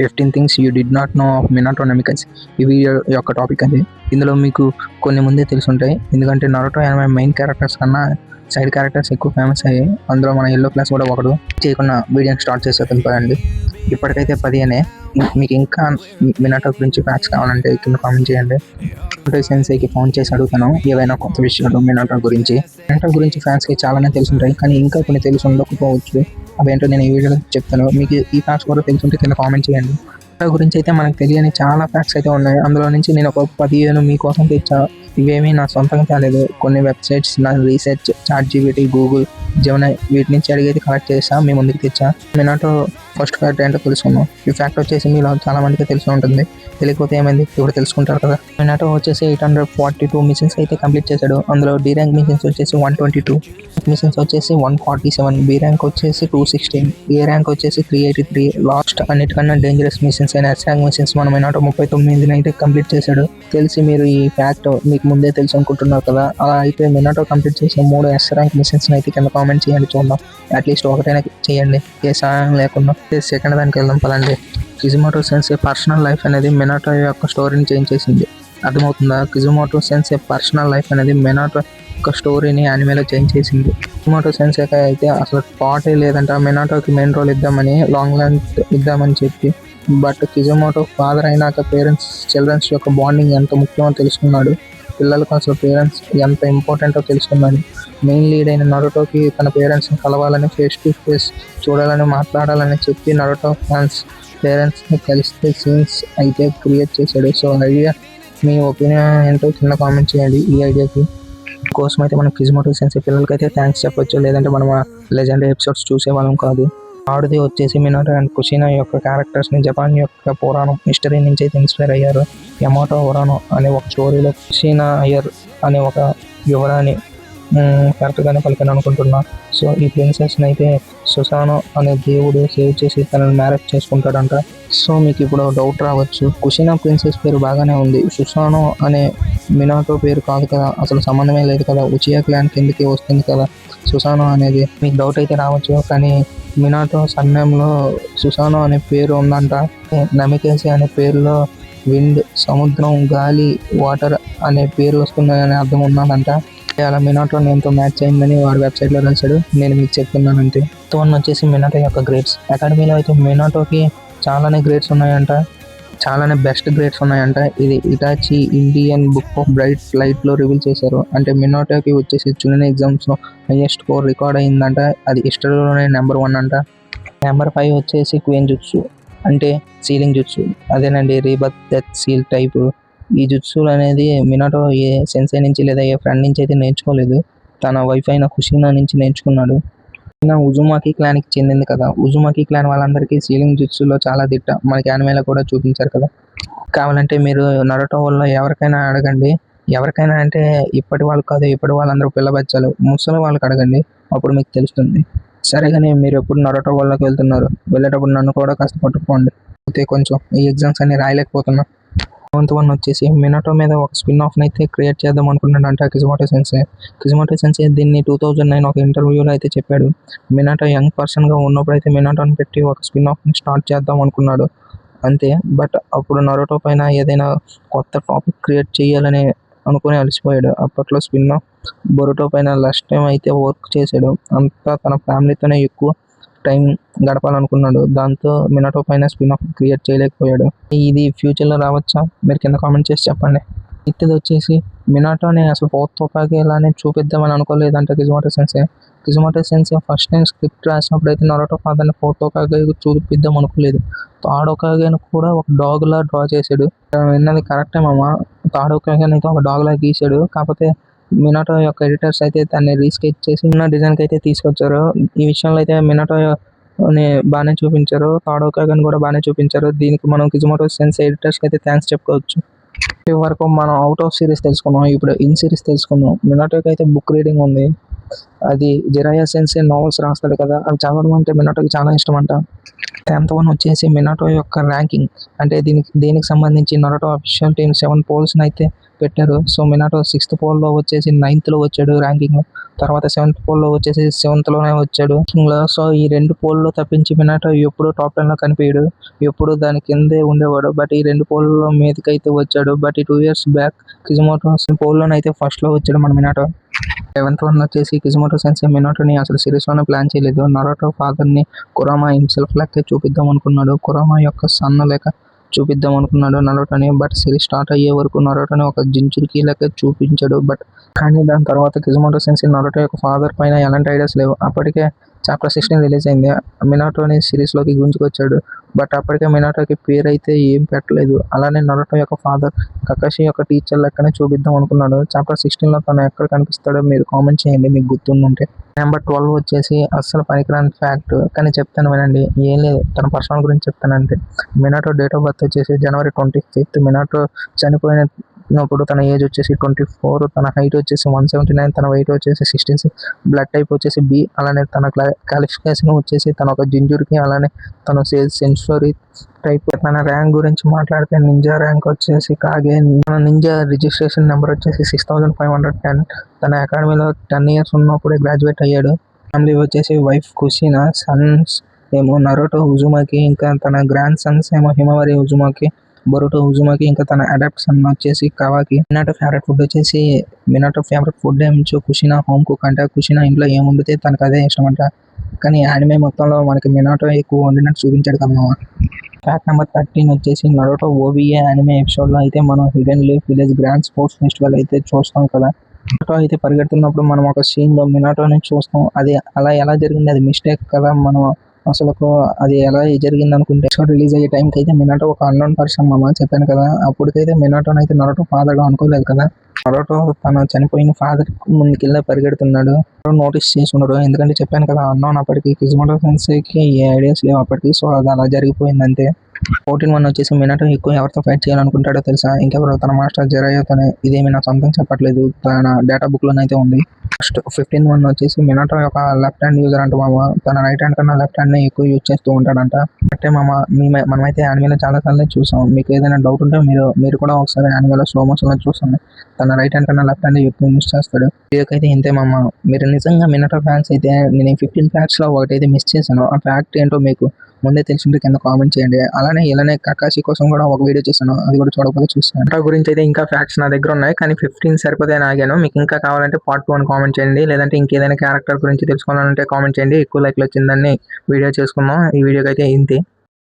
15 things you did not know of Minato Namikaze. ఈ video యొక్క topic అది. ఇందులో మీకు కొన్ని ముందే తెలుసుంటాయి, ఎందుకంటే నరుటో యానిమే మెయిన్ క్యారెక్టర్స్ కన్నా సైడ్ క్యారెక్టర్స్ ఎక్కువ ఫేమస్ అయ్యాయి. అందులో మన ఎల్లో క్లాస్ కూడా ఒకడు. చేయకుండా వీడియోని స్టార్ట్ చేసే తెలుపండి. ఇప్పటికైతే 10 అనే. మీకు ఇంకా మినాటో గురించి ఫ్యాక్ట్స్ కావాలంటే కింద కామెంట్ చేయండి. సెన్సేకి ఫోన్ చేసి అడుగుతాను ఏవైనా కొత్త విషయాలు మినాటో గురించి. మినాటో గురించి ఫ్యాన్స్కి చాలానే తెలుసుంటాయి, కానీ ఇంకా కొన్ని తెలిసి ఉండకపోవచ్చు. అవేంటో నేను ఈ వీడియోలో చెప్తాను. మీకు ఈ ఫ్యాక్ట్స్ కూడా తెలుసుంటే కింద కామెంట్ చేయండి. మినాటో గురించి అయితే మనకు తెలియని చాలా ఫ్యాక్ట్స్ అయితే ఉన్నాయి. అందులో నుంచి నేను ఒక 15 మీకోసం తెచ్చా. ఇవేమీ నా సొంతంగా కాలేదు, కొన్ని వెబ్సైట్స్, నా రీసెర్చ్, చాట్‌జీపీటీ, గూగుల్, జెమినీ వీటి నుంచి అడిగేది కలెక్ట్ చేసా, మీ ముందుకు తెచ్చా. మినాటో ఫస్ట్ ఫ్యాక్ట్ ఏంటో తెలుసుకుందాం. ఈ ఫ్యాక్ట్ వచ్చేసి మీలో చాలా మందికి తెలిసి ఉంటుంది. తెలియకపోతే ఏమైంది, ఇప్పుడు తెలుసుకుంటారు కదా. మినాటో వచ్చేసి 842 మిషన్స్ అయితే కంప్లీట్ చేశాడు. అందులో డి ర్యాంక్ మిషన్స్ వచ్చేసి 122, మిషన్స్ వచ్చేసి 147, బి ర్యాంక్ వచ్చేసి 216, ఏ ర్యాంక్ వచ్చేసి 383. లాస్ట్ అన్నిటికన్నా డేంజరస్ మిషన్స్ అయిన ఎస్ ర్యాంక్ మిషన్స్ మన మినాటో 39 అయితే కంప్లీట్ చేశాడు. తెలిసి మీరు ఈ ఫ్యాక్ట్ మీకు ముందే తెలుసు అనుకుంటున్నారు కదా. అలా అయితే మినాటో కంప్లీట్ చేసిన 3 ఎస్ ర్యాంక్ మిషన్స్ అయితే కింద కామెంట్ చేయండి, చూద్దాం. అట్లీస్ట్ ఒకటైనా చేయండి, ఏ సహాయం లేకుండా. సెకండ్ దానికి వెళ్దాం పదండి. కిజుమోటో సెన్సే పర్సనల్ లైఫ్ అనేది మినాటో యొక్క స్టోరీని చేంజ్ చేసింది. అర్థమవుతుందా? కిజుమోటో సెన్సే పర్సనల్ లైఫ్ అనేది మినాటో యొక్క స్టోరీని యానిమేలో చేంజ్ చేసింది. కిజుమోటో సెన్సేకి అయితే అసలు పాటే లేదంట మినాటోకి మెయిన్ రోల్ ఇద్దామని, లాంగ్ లెంత్ ఇద్దామని చెప్పి. బట్ కిజుమోటో ఫాదర్ అయినాక చిల్డ్రన్స్ యొక్క బాండింగ్ ఎంత ముఖ్యమో తెలుసుకున్నాడు. పిల్లలకు అసలు పేరెంట్స్ ఎంత ఇంపార్టెంటో తెలుసుకున్నాడు. మెయిన్ లీడ్ అయిన నరుటోకి తన పేరెంట్స్ని కలవాలని, ఫేస్ టు ఫేస్ చూడాలని, మాట్లాడాలని చెప్పి నరుటో ఫ్యాన్స్ పేరెంట్స్ని కలిస్తే సీన్స్ అయితే క్రియేట్ చేశాడు. సో ఐడియా, మీ ఒపీనియన్ ఏంటో కింద కామెంట్ చేయండి. ఈ ఐడియాకి కోసం అయితే మనం కిజుమోటో సెన్సే పిల్లలకైతే థ్యాంక్స్ చెప్పొచ్చు, లేదంటే మనం లెజెండరీ ఎపిసోడ్స్ చూసేవాళ్ళం కాదు. ఆడిది వచ్చేసి మినాటో అండ్ కుషినా యొక్క క్యారెక్టర్స్ని జపాన్ యొక్క పురాణం హిస్టరీ నుంచి అయితే ఇన్స్పైర్ అయ్యారు. యమాటో వరానో అనే ఒక స్టోరీలో కుషినా అయ్యర్ అనే ఒక యువరాణి కరెక్ట్గానే పలికాను అనుకుంటున్నా. సో ఈ ప్రిన్సెస్ని అయితే సుసానో అనే దేవుడు సేవ్ చేసి తనని మ్యారేజ్ చేసుకుంటాడంట. సో మీకు ఇప్పుడు డౌట్ రావచ్చు, కుషినా ప్రిన్సెస్ పేరు బాగానే ఉంది, సుసానో అనే మినాటో పేరు కాదు కదా, అసలు సంబంధమే లేదు కదా, ఉచియా క్లాన్ కిందకి వస్తుంది కదా సుసానో అనేది. మీకు డౌట్ అయితే రావచ్చు, కానీ మినాటో సర్నేమ్లో సుసానో అనే పేరు ఉందంట. నమికేసి అనే పేరులో విండ్, సముద్రం, గాలి, వాటర్ అనే పేరు వస్తున్నాయనే అర్థం ఉన్నదంట. అలా మినాటో నేమ్తో మ్యాచ్ అయిందని వాడు వెబ్సైట్లో రాశాడు, నేను మీకు చెప్తున్నాను అంతే. వన్ వచ్చేసి మినాటో యొక్క గ్రేడ్స్. అకాడమీలో అయితే మినాటోకి చాలానే గ్రేడ్స్ ఉన్నాయంట, చాలానే బెస్ట్ గ్రేడ్స్ ఉన్నాయంట. ఇది Hitachi Indian book of bright లైట్లో రివీల్ చేశారు. అంటే మినాటోకి వచ్చేసి జూనియర్ ఎగ్జామ్స్లో హైయెస్ట్ స్కోర్ రికార్డ్ అయిందంట. అది హిస్టరీలోనే నెంబర్ 1 అంట. నెంబర్ 5 వచ్చేసి క్వీన్ జుట్సు, అంటే సీలింగ్ జుట్సు, అదేనండి రీబర్త్ డెత్ సీల్ టైపు. ఈ జుట్సులు అనేది మినాటో ఏ సెన్సై నుంచి లేదా ఏ ఫ్రెండ్ నుంచి అయితే నేర్చుకోలేదు, తన వైఫ్ అయిన కుషినా నుంచి నేర్చుకున్నాడు. ఉజుమాకి క్లాన్కి చెందింది కదా. ఉజుమాకి క్లాన్ వాళ్ళందరికీ సీలింగ్ జుట్సులో చాలా దిట్ట. మనకి యానిమేలో కూడా చూపించారు కదా. కావాలంటే మీరు నరుటో వల్ల ఎవరికైనా అడగండి, ఎవరికైనా అంటే ఇప్పటి వాళ్ళు కాదు, ఇప్పటి వాళ్ళందరూ పిల్లబచ్చాలు, ముసలి వాళ్ళకి అడగండి, అప్పుడు మీకు తెలుస్తుంది. సరే కానీ మీరు ఎప్పుడు నరుటో వాళ్ళకి వెళ్తున్నారు, వెళ్ళేటప్పుడు నన్ను కూడా కాస్త పట్టుకోండి. అయితే కొంచెం ఈ ఎగ్జామ్స్ అన్ని రాయలేకపోతున్నా. వన్ వచ్చేసి మినాటో మీద ఒక స్పిన్ ఆఫ్ని అయితే క్రియేట్ చేద్దాం అనుకున్నాడంట కిజుమోటో సెన్సే. కిజుమోటో సెన్సే దీన్ని 2009 ఒక ఇంటర్వ్యూలో అయితే చెప్పాడు. మినాటో యంగ్ పర్సన్గా ఉన్నప్పుడు అయితే మినాటోని పెట్టి ఒక స్పిన్ ఆఫ్ని స్టార్ట్ చేద్దాం అనుకున్నాడు అంతే. బట్ అప్పుడు నరుటో పైన ఏదైనా కొత్త టాపిక్ క్రియేట్ చేయాలని అనుకుని అలసిపోయాడు. అప్పట్లో స్పిన్ ఆఫ్ బొరుటో పైన లాస్ట్ టైం అయితే వర్క్ చేశాడు. అంతా తన ఫ్యామిలీతోనే ఎక్కువ టైం గడపాలనుకున్నాడు. దాంతో మినాటో పైన స్పిన్ ఆఫ్ క్రియేట్ చేయలేకపోయాడు. ఇది ఫ్యూచర్లో రావచ్చా? మీరు కింద కామెంట్ చేసి చెప్పండి. ఇది వచ్చేసి మినాటోని అసలు పోతోకాగే ఇలానే చూపిద్దామని అనుకోలేదంట కిజుమోటో సెన్సే. కిజుమోటో సెన్సే ఫస్ట్ టైం స్క్రిప్ట్ రాసినప్పుడు అయితే నరుటో ఫాదర్ని పోతోకాగే చూపిద్దాం అనుకోలేదు. తాడోకాగేని కూడా ఒక డాగ్లా డ్రా చేశాడు. విన్నది కరెక్టే మామ, తాడోకాగేని అయితే ఒక డాగ్లా గీశాడు. కాకపోతే మినాటో యొక్క ఎడిటర్స్ అయితే దాన్ని రీస్కెచ్ చేసి ఉన్న డిజైన్కి అయితే తీసుకొచ్చారు. ఈ విషయంలో అయితే మినాటో బాగానే చూపించారు, తాడోకాగేని కూడా బాగానే చూపించారు. దీనికి మనం కిజుమోటో సెన్సే ఎడిటర్స్కి అయితే థ్యాంక్స్ చెప్పుకోవచ్చు. వరకు మనం అవుట్ ఆఫ్ సిరీస్ తెలుసుకున్నాం, ఇప్పుడు ఇన్ సిరీస్ తెలుసుకున్నాం. మినాటోకి అయితే బుక్ రీడింగ్ ఉంది, అది జిరాయా సెన్సే నావెల్స్ రాస్తాడు కదా, అవి చదవడం అంటే మినాటోకి చాలా ఇష్టం అంట. 10th వన్ వచ్చేసి మినాటో యొక్క ర్యాంకింగ్, అంటే దేనికి సంబంధించి నరుటో అఫీషియల్ టీమ్ 7 పోల్స్ని అయితే పెట్టారు. సో మినాటో 6th పోల్లో వచ్చేసి 9th వచ్చాడు ర్యాంకింగ్లో, తర్వాత 7th పోల్లో వచ్చేసి 7th వచ్చాడు ర్యాంకింగ్లో. సో ఈ 2 పోల్లో తప్పించి మినాటో ఎప్పుడు టాప్ 10లో కనిపించాడు, ఎప్పుడు దాని కిందే ఉండేవాడు. బట్ ఈ 2 పోల్లో మీదకైతే వచ్చాడు. బట్ ఈ 2 years బ్యాక్ కిజుమోటో పోల్లోనైతే ఫస్ట్లో వచ్చాడు మన మినాటో. 11th వన్ వచ్చేసి కిజుమోటో సెన్సే మినాటోని అసలు సిరీస్లోనే ప్లాన్ చేయలేదు. నరుటో ఫాదర్ని కురామా హిమ్సెల్ఫ్ లెక్క చూపిద్దాం అనుకున్నాడు, కురామా యొక్క సన్ లెక్క చూపిద్దాం అనుకున్నాడు నరుటోని. బట్ సిరీస్ స్టార్ట్ అయ్యే వరకు నరుటోని ఒక జించురికి లెక్క చూపించాడు. కానీ దాని తర్వాత కిజుమోటో సెన్సే నరుటో యొక్క ఫాదర్ పైన ఎలాంటి ఐడియాస్ లేవు. అప్పటికే చాప్టర్ 16 రిలీజ్ అయింది, మినాటోని సిరీస్లోకి గుంజుకొచ్చాడు. బట్ అప్పటికే మినాటోకి పేరు అయితే ఏం పెట్టలేదు. అలానే నరుటో యొక్క ఫాదర్ కకాషి యొక్క టీచర్ లెక్కనే చూపిద్దాం అనుకున్నాడు. చాప్టర్ 16లో తను ఎక్కడ కనిపిస్తాడో మీరు కామెంట్ చేయండి మీకు గుర్తుంటే. నెంబర్ 12 వచ్చేసి అస్సలు పనికిరాని ఫ్యాక్ట్, కానీ చెప్తాను వినండి. ఏం లేదు, తన పర్సనల్ గురించి చెప్తానంటే. మినాటో డేట్ ఆఫ్ బర్త్ వచ్చేసి January 25th. మినాటో చనిపోయినప్పుడు తన ఏజ్ వచ్చేసి 24, తన హైట్ వచ్చేసి 179, తన వెయిట్ వచ్చేసి 66, బ్లడ్ టైప్ వచ్చేసి బి. అలానే తన క్వాలిఫికేషన్ వచ్చేసి తన ఒక జింజురికి, అలానే తన సెన్చురీ టైప్. తన ర్యాంక్ గురించి మాట్లాడితే నింజా ర్యాంక్ వచ్చేసి కాగే. తన నింజా రిజిస్ట్రేషన్ నెంబర్ వచ్చేసి 6510. తన అకాడమీలో 10 years ఉన్నప్పుడే గ్రాడ్యుయేట్ అయ్యాడు. ఫ్యామిలీ వచ్చేసి వైఫ్ కుషినా, సన్స్ ఏమో నరుటో ఉజుమాకి, ఇంకా తన గ్రాండ్ సన్స్ ఏమో హిమవారి ఉజుమాకి, బొరుటో ఉజుమాకి, ఇంకా తన అడాప్ట్ సన్ వచ్చేసి కవాకి. మినాటో ఫేవరెట్ ఫుడ్ వచ్చేసి ఏమిచో కుషినా హోమ్ కుక్ అంట. కుషినా ఇంట్లో ఏం వండితే తనకు అదే ఇష్టం అంట. కానీ యానిమే మొత్తంలో మనకి మినాటో ఎక్కువ వండినట్టు చూపించాడు కదా. ఫ్యాక్ట్ నెంబర్ 13 వచ్చేసి నరుటో ఓవిఏ యానిమే ఎపిసోడ్లో అయితే మనం hidden leaf village grand sports festival అయితే చూస్తాం కదా. మినాటో అయితే పరిగెడుతున్నప్పుడు మనం ఒక సీన్లో మినాటోని చూస్తాం. అది అలా ఎలా జరిగింది, అది మిస్టేక్ కదా. మనం అసలు అది ఎలా జరిగింది అనుకుంటే, రిలీజ్ అయ్యే టైంకి అయితే మినాటో ఒక అన్నోన్ పర్సన్ చెప్పాను కదా. అప్పటికైతే మినాటోని అయితే నరుటో ఫాదర్గా అనుకోలేదు కదా. నరుటో తన చనిపోయిన ఫాదర్ ముందుకెళ్ళి పరిగెడుతున్నాడు. నోటీస్ చేసి ఉండరు, ఎందుకంటే చెప్పాను కదా అన్నోన్ అప్పటికి. కిజుమోటో సెన్సేకి ఏ ఐడియాస్ లేవు అప్పటికి. సో అది అలా జరిగిపోయింది అంతే. 14 వచ్చేసి మినాటో ఎక్కువ ఎవరితో ఫైట్ చేయాలనుకుంటాడో తెలుసా? ఇంకెవరు, తన మాస్టర్ జిరాయాతోనే. ఇదేమి నా సొంతం చెప్పట్లేదు, తన డేటా బుక్లోనైతే ఉంది. ఫస్ట్ 15 వచ్చేసి మినాటో యొక్క లెఫ్ట్ హ్యాండ్ యూజర్ అంట మామ. తన రైట్ హ్యాండ్ కన్నా లెఫ్ట్ హ్యాండ్ని ఎక్కువ యూజ్ చేస్తూ ఉంటాడంట. అంటే మనమైతే యానిమేలో చాలా సార్లు చూసాం. మీకు ఏదైనా డౌట్ ఉంటే మీరు కూడా ఒకసారి యానిమేలో స్లో మోషన్లో చూస్తాను. తన రైట్ హ్యాండ్ కన్నా లెఫ్ట్ హ్యాండ్ ఎక్కువ యూజ్ చేస్తాడు. వీడియోకైతే ఇంతే మామ. మీరు నిజంగా మినాటో ఫ్యాన్స్ అయితే నేను 15 ఫ్యాక్ట్స్లో ఒకటైతే మిస్ చేశాను. ఆ ఫ్యాక్ట్ ఏంటో మీకు ముందే తెలిసింటే కింద కామెంట్ చేయండి. అలానే ఇలానే కకాషి కోసం కూడా ఒక వీడియో చేశాను, అది కూడా చూడకపోతే చూస్తాను. మినాటో గురించి అయితే ఇంకా ఫ్యాక్ట్స్ నా దగ్గర ఉన్నాయి, కానీ 15 సరిపోతే ఆగాను. మీకు ఇంకా కావాలంటే పార్ట్ 2 అని కామెంట్ చేయండి. లేదంటే ఇంకేదైనా క్యారెక్టర్ గురించి తెలుసుకోవాలంటే కామెంట్ చేయండి. ఎక్కువ లైక్లు వచ్చిందని వీడియో చేసుకుందాం. ఈ వీడియోకి అయితే ఇంతే.